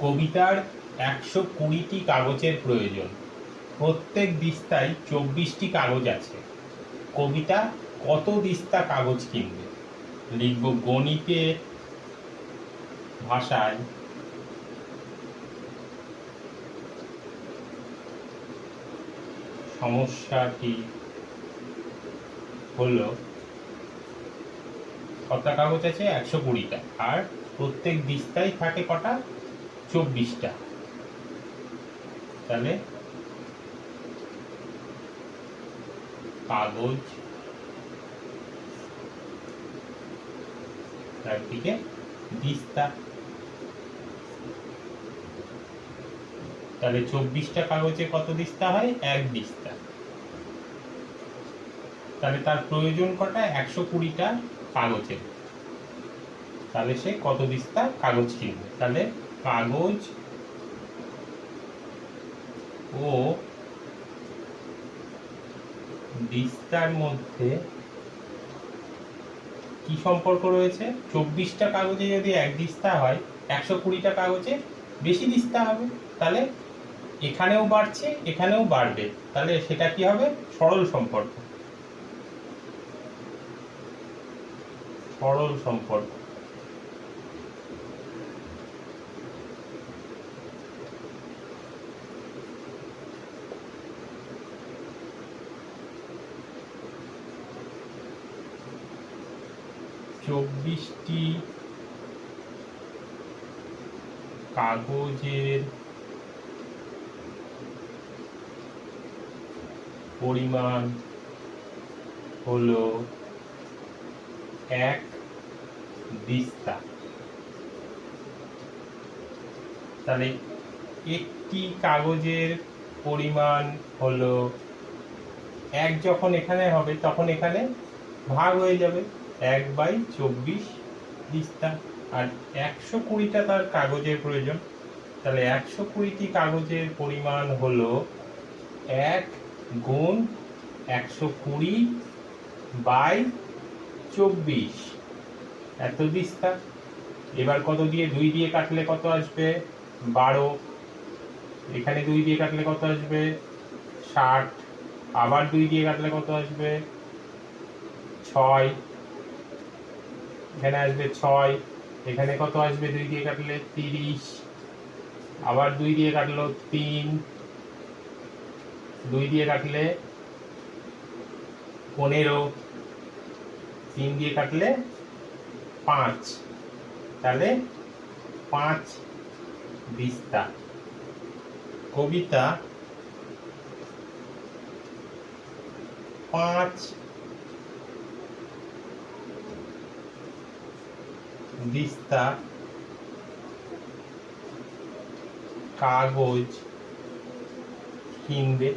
কবিতার 120টি কাগজের প্রয়োজন। প্রত্যেক দিস্তায় 24টি কাগজ আছে। কবিতা কত দিস্তা কাগজ কিনবে? লিখব গণিতের ভাষায় সমস্যাটি হলো কতটা কাগজ আছে? 120টা। আর প্রত্যেক দিস্তায় থাকে কটা? 24টা। তাহলে কাগজ একদিকে দিস্তা, তাহলে 24টা কাগজে কত দিস্তা হয়? 1 দিস্তা। তাহলে তার প্রয়োজন কটা? 120টা কাগজের। তাহলে সে কত দিস্তা কাগজ কিনবে? তাহলে কাগজ ও দিস্তার মধ্যে কি সম্পর্ক রয়েছে? 24টা কাগজে যদি 1 দিস্তা হয়, 120টা কাগজে বেশি দিস্তা হবে। তাহলে এখানেও বাড়ছে, এখানেও বাড়বে। তাহলে সেটা কি হবে? সরল সম্পর্ক। সরল সম্পর্ক। চব্বিশটি কাগজের পরিমাণ হলো 1 দিস্তা। তাহলে একটি কাগজের পরিমাণ হলো 1, যখন এখানে হবে তখন এখানে ভাগ হয়ে যাবে 1/24 দিস্তা। আর 120টা তার কাগজের প্রয়োজন। তাহলে 120টি কাগজের পরিমাণ হলো 1 গুণ 120/24, এত দিস্তা। এবার কত দিয়ে? 2 দিয়ে কাটলে কত আসবে? 12। এখানে 2 দিয়ে কাটলে কত আসবে? 60। আবার 2 দিয়ে কাটলে কত আসবে? 6। এখানে আসবে 6। এখানে কত আসবে? 2 দিয়ে কাটলে 30। আবার 2 দিয়ে কাটলো 3। 2 দিয়ে কাটলে 15। 3 দিয়ে কাটলে 5। তাহলে 5 দিস্তা। কবিতা 5 দিস্তা কাগজ কিনবে।